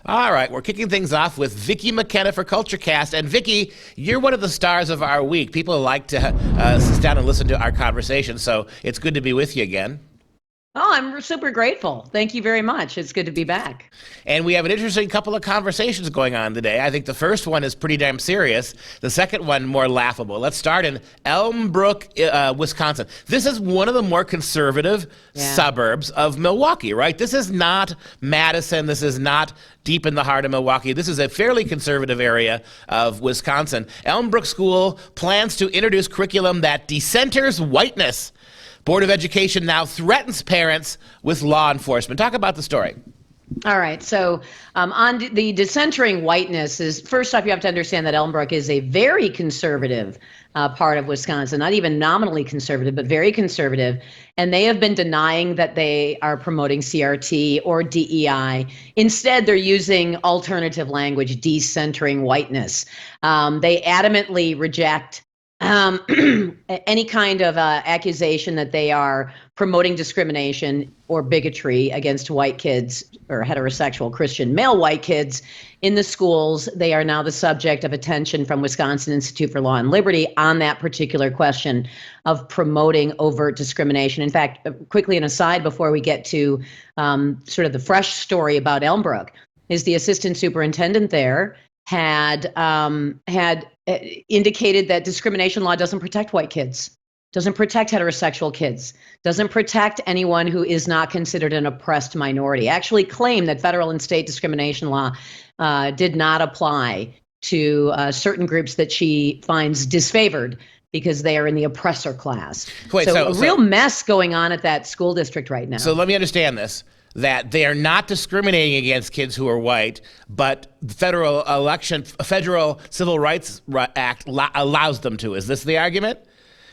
All right, we're kicking things off with Vicki McKenna for CultureCast. And Vicki, you're one of the stars of our week. People like to sit down and listen to our conversation, so it's good to be with you again. Oh, I'm super grateful. Thank you very much. It's good to be back. And we have an interesting couple of conversations going on today. I think the first one is pretty damn serious. The second one, more laughable. Let's start in Elmbrook, Wisconsin. This is one of the more conservative suburbs of Milwaukee, right? This is not Madison. This is not deep in the heart of Milwaukee. This is a fairly conservative area of Wisconsin. Elmbrook School plans to introduce curriculum that decenters whiteness. Board of Education now threatens parents with law enforcement. Talk about the story. All right. So on the decentering whiteness is, first off, you have to understand that Elmbrook is a very conservative part of Wisconsin, not even nominally conservative, but very conservative. And they have been denying that they are promoting CRT or DEI. Instead, they're using alternative language, decentering whiteness. They adamantly reject any kind of accusation that they are promoting discrimination or bigotry against white kids or heterosexual Christian male white kids in the schools. They are now the subject of attention from Wisconsin Institute for Law and Liberty on that particular question of promoting overt discrimination. In fact, quickly an aside before we get to sort of the fresh story about Elmbrook, is the assistant superintendent there had indicated that discrimination law doesn't protect white kids, doesn't protect heterosexual kids, doesn't protect anyone who is not considered an oppressed minority. Actually claimed that federal and state discrimination law did not apply to certain groups that she finds disfavored because they are in the oppressor class. Wait, so a real mess going on at that school district right now. So let me understand this. That they are not discriminating against kids who are white, but the federal Civil Rights Act allows them to. Is this the argument?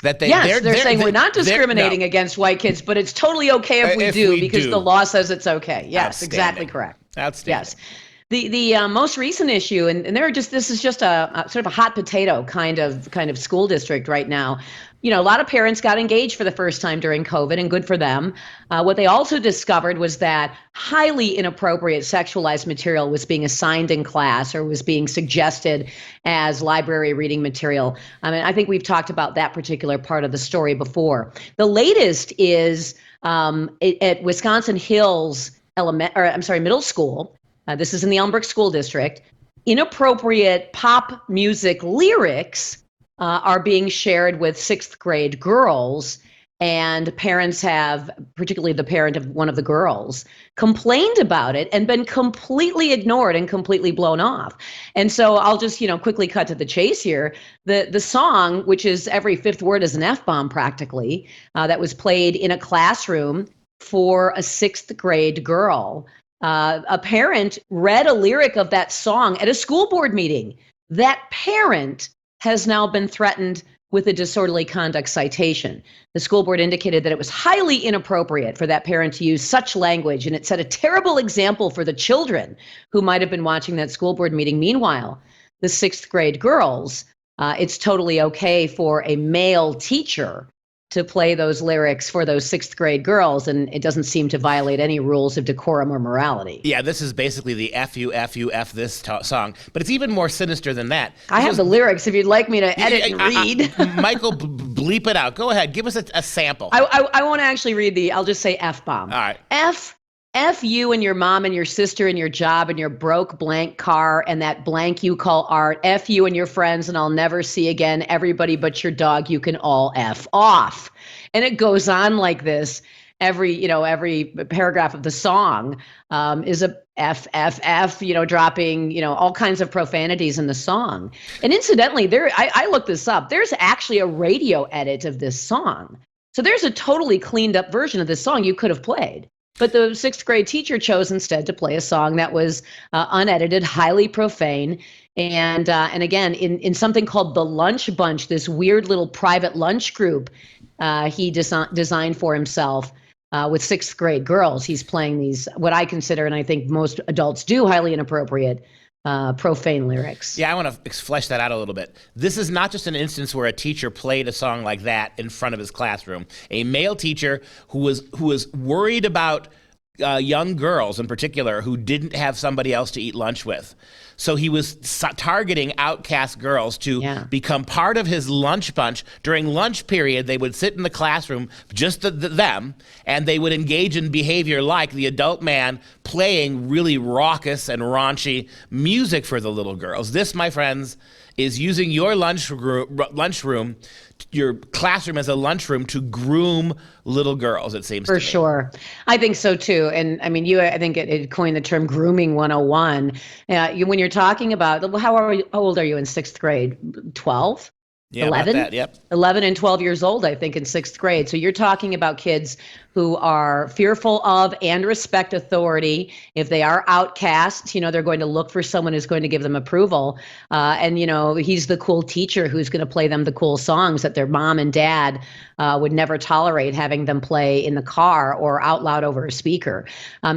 That they're saying we're not discriminating against white kids, but it's totally okay if we do because the law says it's okay. Yes, exactly correct. Outstanding. Yes. The most recent issue, and this is just a sort of a hot potato kind of school district right now. You know, a lot of parents got engaged for the first time during COVID, and good for them. What they also discovered was that highly inappropriate sexualized material was being assigned in class or was being suggested as library reading material. I mean, I think we've talked about that particular part of the story before. The latest is at Wisconsin Hills Middle School. This is in the Elmbrook School District. Inappropriate pop music lyrics are being shared with sixth grade girls, and parents have, particularly the parent of one of the girls, complained about it and been completely ignored and completely blown off. And so I'll just, quickly cut to the chase here. The song, which is every fifth word is an F-bomb practically, that was played in a classroom for a sixth grade girl. A parent read a lyric of that song at a school board meeting. That parent has now been threatened with a disorderly conduct citation. The school board indicated that it was highly inappropriate for that parent to use such language, and it set a terrible example for the children who might have been watching that school board meeting. Meanwhile, the sixth grade girls, it's totally okay for a male teacher to play those lyrics for those sixth grade girls, and it doesn't seem to violate any rules of decorum or morality. Yeah, this is basically the F you, F this song, but it's even more sinister than that. I have the lyrics if you'd like me to edit and read. Michael, bleep it out. Go ahead, give us a sample. I won't actually read I'll just say F-bomb. All right. F you and your mom and your sister and your job and your broke blank car and that blank you call art. F you and your friends and I'll never see again. Everybody but your dog, you can all F off. And it goes on like this. Every paragraph of the song is a F, dropping, all kinds of profanities in the song. And incidentally, I looked this up. There's actually a radio edit of this song. So there's a totally cleaned up version of this song you could have played. But the sixth grade teacher chose instead to play a song that was unedited, highly profane. And again, in something called the Lunch Bunch, this weird little private lunch group he designed for himself with sixth grade girls. He's playing these, what I consider, and I think most adults do, highly inappropriate profane lyrics. Yeah, I want to flesh that out a little bit. This is not just an instance where a teacher played a song like that in front of his classroom. A male teacher who was worried about young girls in particular who didn't have somebody else to eat lunch with. So he was targeting outcast girls to become part of his lunch bunch. During lunch period, they would sit in the classroom, just them, and they would engage in behavior like the adult man playing really raucous and raunchy music for the little girls. This, my friends, is using your lunchroom, your classroom as a lunchroom to groom little girls, it seems to me. For sure. I think so too. And I mean, I think it coined the term grooming 101. When you're talking about, how old are you in sixth grade? 12? Yeah, 11? about that, yep. 11 and 12 years old, I think, in sixth grade. So you're talking about kids who are fearful of and respect authority. If they are outcasts, they're going to look for someone who's going to give them approval. And he's the cool teacher who's going to play them the cool songs that their mom and dad would never tolerate having them play in the car or out loud over a speaker.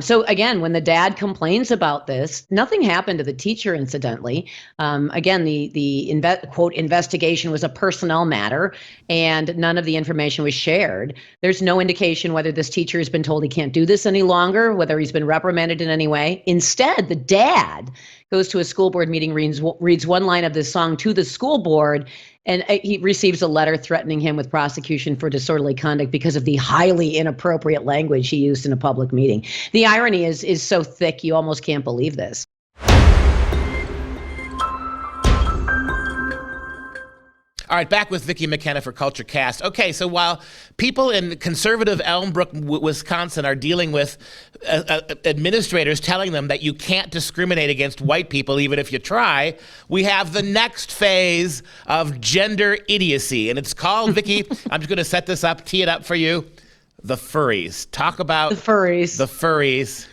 So again, when the dad complains about this, nothing happened to the teacher, incidentally. Again, the quote investigation was a personnel matter, and none of the information was shared. There's no indication whether this teacher has been told he can't do this any longer, whether he's been reprimanded in any way. Instead, the dad goes to a school board meeting, reads one line of this song to the school board, and he receives a letter threatening him with prosecution for disorderly conduct because of the highly inappropriate language he used in a public meeting. The irony is so thick, you almost can't believe this. All right, back with Vicki McKenna for Culture Cast. Okay, so while people in conservative Elmbrook, Wisconsin are dealing with administrators telling them that you can't discriminate against white people even if you try, we have the next phase of gender idiocy, and it's called, Vicki, I'm just going to set this up, tee it up for you, the furries. Talk about the furries. The furries.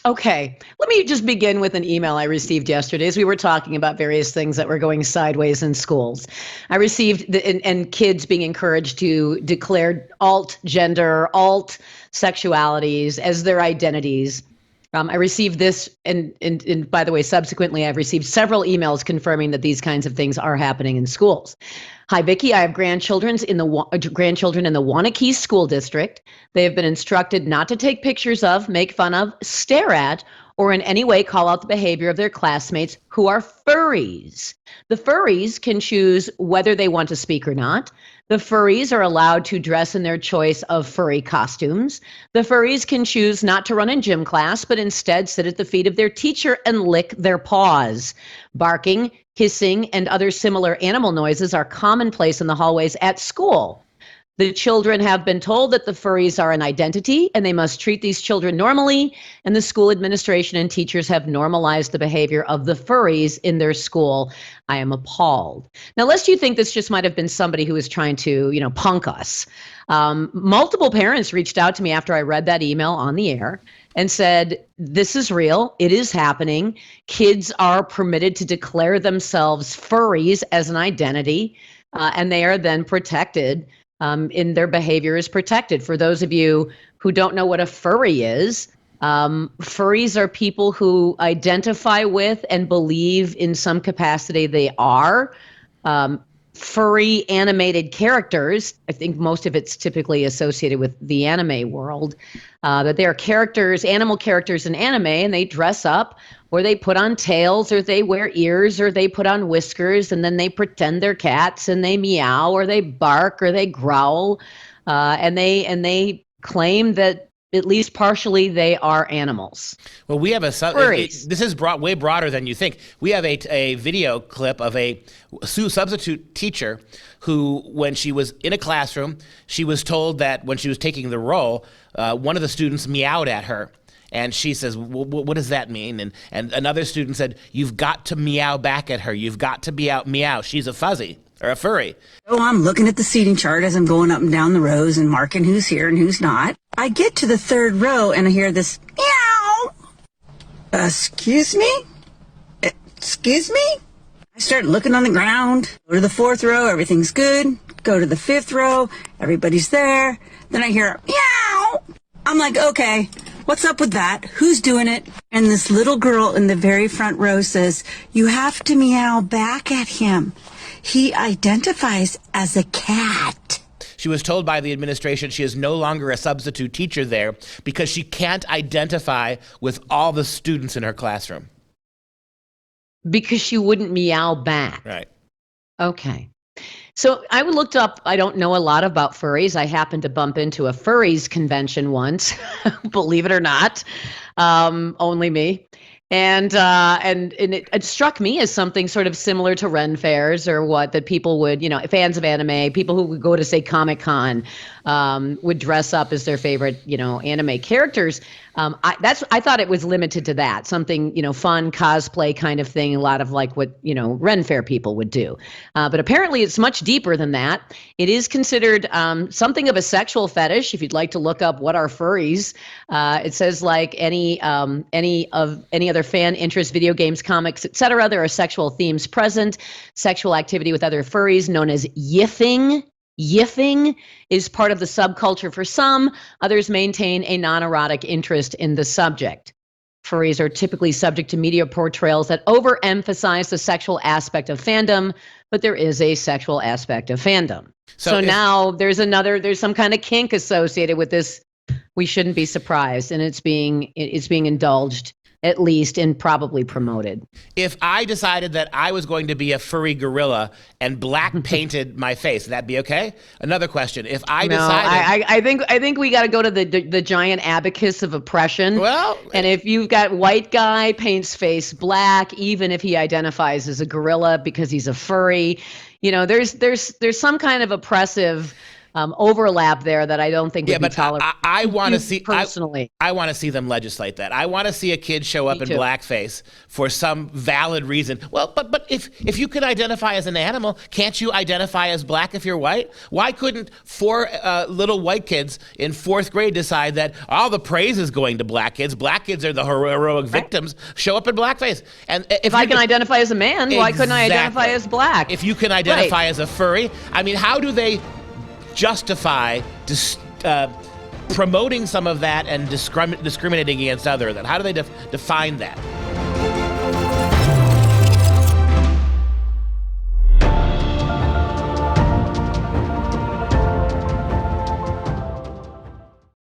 Okay, let me just begin with an email I received yesterday as we were talking about various things that were going sideways in schools. I received, and kids being encouraged to declare alt gender, alt sexualities as their identities. I received this, and by the way, subsequently, I've received several emails confirming that these kinds of things are happening in schools. Hi, Vicki. I have grandchildren in the Wanakee School District. They have been instructed not to take pictures of, make fun of, stare at, or in any way call out the behavior of their classmates who are furries. The furries can choose whether they want to speak or not. The furries are allowed to dress in their choice of furry costumes. The furries can choose not to run in gym class, but instead sit at the feet of their teacher and lick their paws. Barking, hissing, and other similar animal noises are commonplace in the hallways at school. The children have been told that the furries are an identity and they must treat these children normally, and the school administration and teachers have normalized the behavior of the furries in their school. I am appalled. Now, lest you think this just might have been somebody who was trying to, punk us. Multiple parents reached out to me after I read that email on the air and said, this is real, it is happening. Kids are permitted to declare themselves furries as an identity, and they are then protected. In their behavior is protected. For those of you who don't know what a furry is, furries are people who identify with and believe in some capacity they are furry animated characters. I think most of it's typically associated with the anime world, that they are characters, animal characters in anime, and they dress up, or they put on tails, or they wear ears, or they put on whiskers, and then they pretend they're cats, and they meow, or they bark, or they growl, and they claim that at least partially they are animals. Well, we have this is way broader than you think. We have a video clip of a substitute teacher who, when she was in a classroom, she was told that when she was taking the role, one of the students meowed at her. And she says, what does that mean? And another student said, you've got to meow back at her. You've got to meow. She's a fuzzy or a furry. Oh, I'm looking at the seating chart as I'm going up and down the rows and marking who's here and who's not. I get to the third row and I hear this meow. Excuse me? Excuse me? I start looking on the ground. Go to the fourth row, everything's good. Go to the fifth row, everybody's there. Then I hear meow. I'm like, okay, what's up with that? Who's doing it? And this little girl in the very front row says, you have to meow back at him. He identifies as a cat. she was told by the administration she is no longer a substitute teacher there because she can't identify with all the students in her classroom. Because she wouldn't meow back. Right. Okay. So I looked up, I don't know a lot about furries. I happened to bump into a furries convention once, believe it or not, only me. And it struck me as something sort of similar to Ren fairs or what, that people would, fans of anime, people who would go to, say, Comic-Con, would dress up as their favorite, anime characters. I thought it was limited to that, something, fun cosplay kind of thing, a lot of like what, Ren Fair people would do. But apparently it's much deeper than that. It is considered something of a sexual fetish. If you'd like to look up what are furries, it says like any other fan interest, video games, comics, etc. There are sexual themes present, sexual activity with other furries known as yiffing. Yiffing is part of the subculture for some. Others maintain a non-erotic interest in the subject. Furries are typically subject to media portrayals that overemphasize the sexual aspect of fandom, but there is a sexual aspect of fandom. So now there's some kind of kink associated with this. We shouldn't be surprised, and it's being indulged, at least, and probably promoted. If I decided that I was going to be a furry gorilla and black painted my face, would that be okay? Another question. If I decided... I think we got to go to the giant abacus of oppression. Well... And if you've got white guy paints face black, even if he identifies as a gorilla because he's a furry, there's some kind of oppressive... overlap there that I don't think would be tolerated. I want to see personally. I want to see them legislate that. I want to see a kid show up in blackface for some valid reason. Well, but if you could identify as an animal, can't you identify as black if you're white? Why couldn't four little white kids in 4th grade decide that all the praise is going to black kids? Black kids are the heroic victims. Show up in blackface. And if I can identify as a man, why couldn't I identify as black? If you can identify as a furry, I mean, how do they justify promoting some of that and discriminating against other? How do they define that?